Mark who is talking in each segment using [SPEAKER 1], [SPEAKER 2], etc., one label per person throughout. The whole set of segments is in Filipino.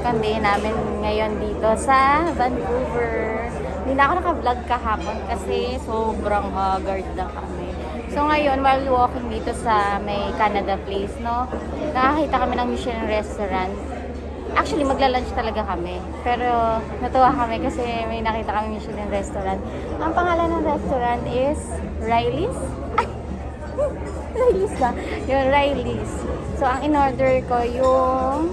[SPEAKER 1] second day namin ngayon dito sa Vancouver. Hindi na ako naka-vlog kahapon kasi sobrang haggard na kami. So ngayon, while walking dito sa may Canada Place, no, nakakita kami ng Michelin restaurant. Actually, magla-lunch talaga kami. Pero natuwa kami kasi may nakita kami Michelin restaurant. Ang pangalan ng restaurant is Riley's. Riley's ba? Yung Riley's. So, ang in-order ko yung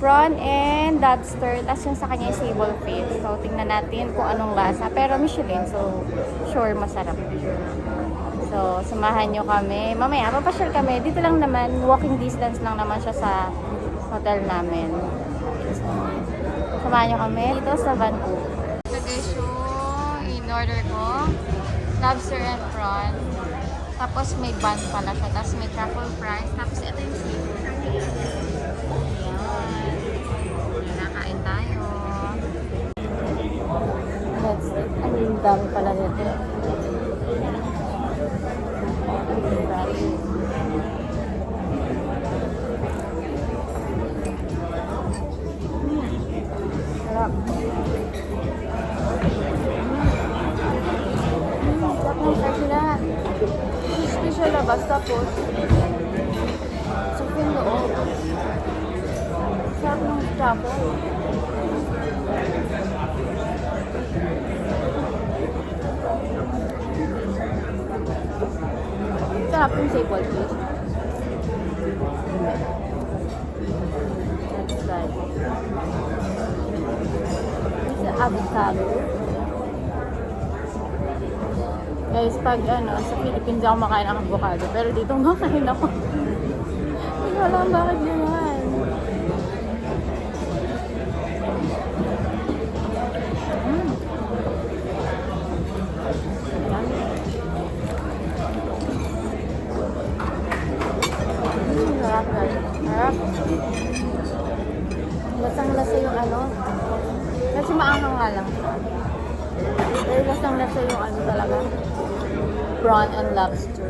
[SPEAKER 1] prawn and lobster. Tapos yung sa kanya yung sable fish. So, tingnan natin kung anong lasa. Pero Michelin, so sure masarap. So, samahan nyo kami. Mamaya, papasyal kami. Dito lang naman, walking distance lang naman siya sa hotel namin. So, samahan nyo kami dito sa Vancouver. So guys, yung in-order ko, lobster and prawn. Tapos may bun pala siya. Tapos may truffle fries. Tapos ito yung seafood. Ayan. Nakain tayo. That's it. Ang dami pala nito. Sarap. Sarap ng fries nila. Crispy siya labas, tapos sarap yung loob. Sarap ng truffle. Sarap yung sable fish. That's right. It's avocado. Guys, pag sa Philippines ako makain ng avocado, pero dito makain ako. Hindi ko alam bakit naman. Sarap guys. Sarap. Lasang-lasa yung kasi maanghang nga lang. Pero lasang-lasa yung talaga. Prawn and lobster.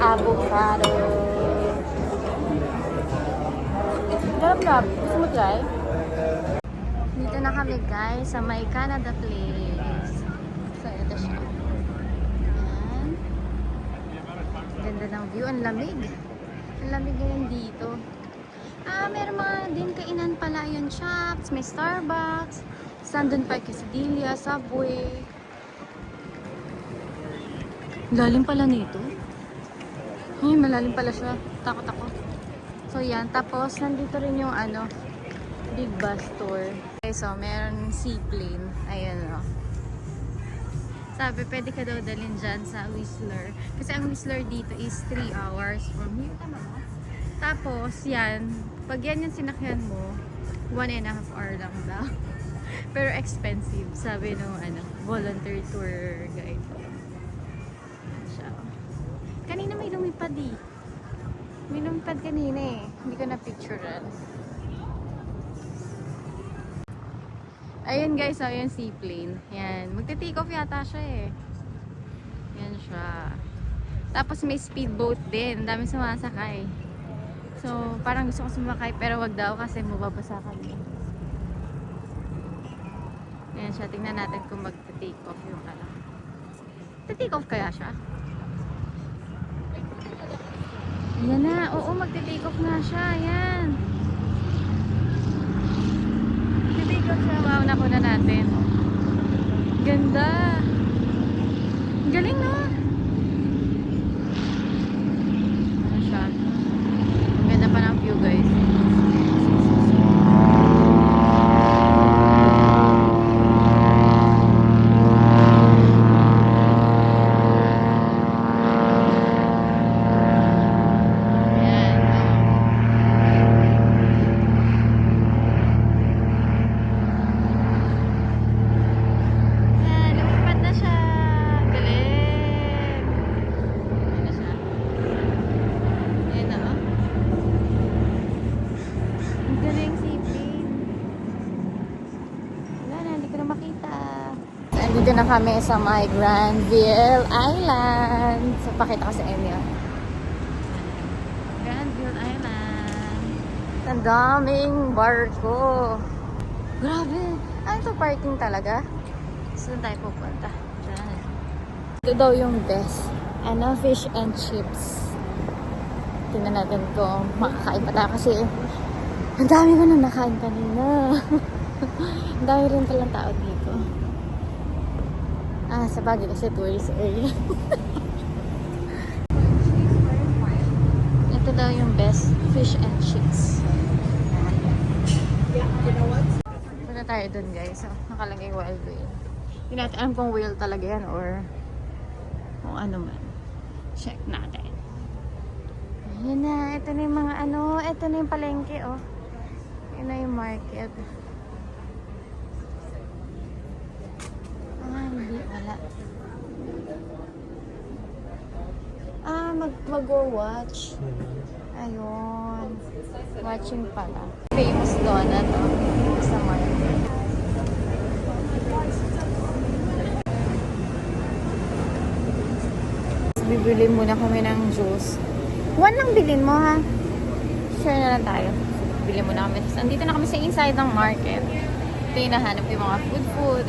[SPEAKER 1] Avocado. Sarap na. Gusto mo try? Dito na kami guys sa may Canada Place. So ito siya. Ayan. Ganda ng view. Ang lamig. Ang lamig ngayon dito. Meron mga din kainan pala yun. Shops, may Starbucks. Sandun pa Quesadilla, Subway. Lalim pala nito. Ay, malalim pala siya. Takot ako. So yan. Tapos nandito rin yung Big Bus Tour. Okay, so meron seaplane. Ayun o. Sabi, pwede ka daw dalhin dyan sa Whistler. Kasi ang Whistler dito is 3 hours from here. Tama ba? Tapos, yan. Pag yan yung sinakyan mo, 1.5 hour lang daw. Pero expensive. Sabi nung volunteer tour guide. Siya. Kanina may lumipad eh. May lumipad kanina eh. Hindi ko na-picturean. Ayun guys, yung seaplane. Yan. Magte-take off yata siya eh. Yan siya. Tapos may speedboat din. Ang dami sumasakay. So, parang gusto ko sumakay pero wag daw kasi mababasa kami. Yan siya. Tingnan natin kung magte-take off yung Take off kaya siya? Yan na. Oo, magte-take off na siya. Yan. Wow, nakuna natin. Ganda. Galing no? Ano siya? Ganda pa ng view guys. Dito na kami sa my Granville Island. So, pakita ko sa inyo. Granville Island. Ang daming barko. Grabe. Ano to, parking talaga? Saan tayo pupunta? Diyan. Ito daw yung best. Ano, fish and chips. Tingnan natin kung makakain pa tayo kasi ang dami ko na nakain kanina. Ang dami rin palang tao dito. Sa bagay kasi tourist area. Ito daw yung best fish and chips. Punta tayo dun guys. So, nakalagay wild whale. Hindi natin alam kung whale talaga yan or kung ano man. Check natin. Ayan na. Ito na yung mga ano. Ito na yung palengke oh. Ito na yung market. Hindi. Wala. Mag-watch. Ayun. Watching pala. Famous donut oh. Sa market. Bibili muna kami ng juice. One lang bilhin mo ha. Share na lang tayo. Bili muna kami. So, andito na kami sa inside ng market. Ito yung nahanap yung mga food.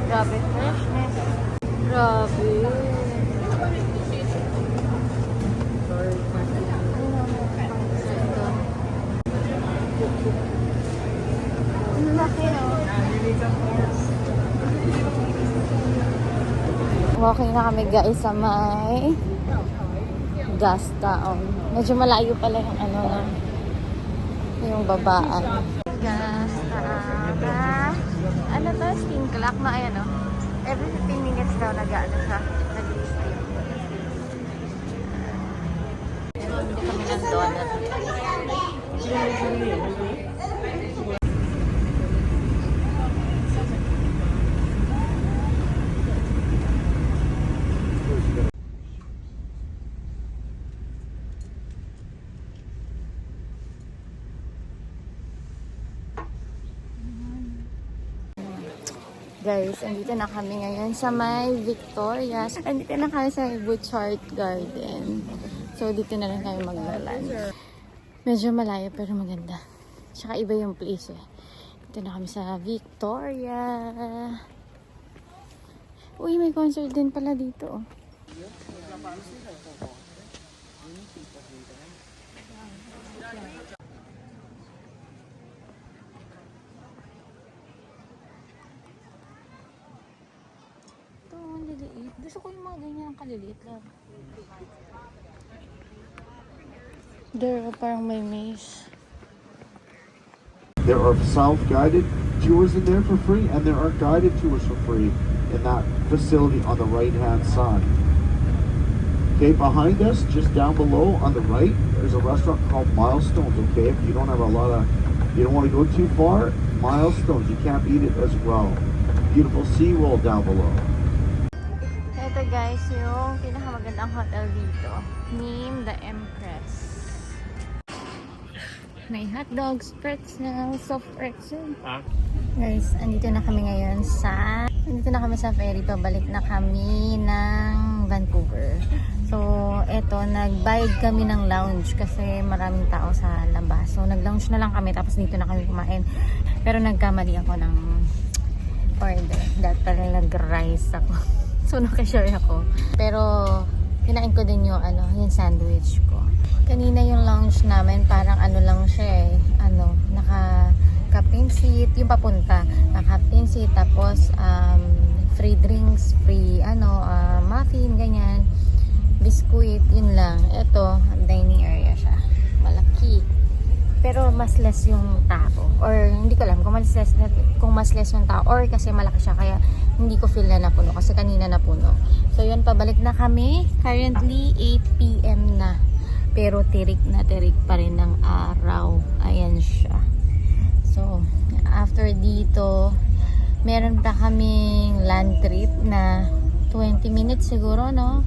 [SPEAKER 1] Grabe, freshness. Grabe. Ang laki oh. Walking na kami guys sa may gas town. Medyo malayo pala yung ano na yung babaan. Gas town. Ano to? Steam clock na ayan o. Every 15 minutes daw nag-ano siya. Nag-steam. Hindi kami ng donut. Guys, andito na kami ngayon sa may Victoria. Andito na kami sa Butchart Garden. So, dito na lang kami magla-lunch. Medyo malayo pero maganda. Tsaka iba yung place eh. Dito na kami sa Victoria. Uy, may concert din pala dito. Gusto ko yung mga ganyan kaliliit lang. There, parang may maze.
[SPEAKER 2] There are self-guided tours in there for free, and there are guided tours for free in that facility on the right-hand side. Okay, behind us, just down below on the right, there's a restaurant called Milestones. Okay, if you don't have you don't want to go too far, Milestones, you can't eat it as well. Beautiful SeaWorld down below.
[SPEAKER 1] Ito guys, yung pinakamagandang hotel dito. Name the Empress. May hotdogs, pretzel, soft pretzel. Guys, andito na kami ngayon andito na kami sa ferry. Pabalik na kami ng Vancouver. So, eto, nagbayad kami ng lounge kasi maraming tao sa labas. So, nag-lounge na lang kami tapos dito na kami kumain. Pero nagkamali ako ng order. Dahil pala nag-rice ako. So, nakashare ako. Pero, kinain ko din yung, yung sandwich ko. Kanina yung lounge namin, parang lang siya eh. Naka-captain seat, yung papunta. Naka-captain seat, tapos, free drinks, free, muffin, ganyan. Biskuit, yun lang. Ito, dining area siya. Malaki. Pero mas less yung tao. Or hindi ko alam kung mas less yung tao. Or kasi malaki siya. Kaya hindi ko feel na napuno. Kasi kanina napuno. So yun, pabalik na kami. Currently 8 PM na. Pero tirik na tirik pa rin ng araw. Ayan siya. So, after dito, meron pa kaming land trip na 20 minutes siguro, no?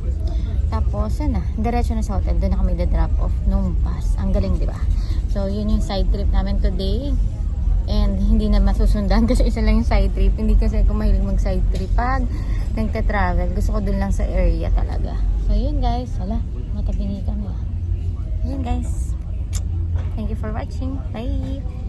[SPEAKER 1] Tapos, diretso na sa hotel. Doon na kami drop off nung bus. Ang galing, di ba? So, yun yung side trip namin today. And hindi na masusundan kasi isa lang yung side trip. Hindi kasi ako mahilig mag side trip pag nagta-travel. Gusto ko dun lang sa area talaga. So, yun guys. Wala, matabingi kami. Yun guys. Thank you for watching. Bye!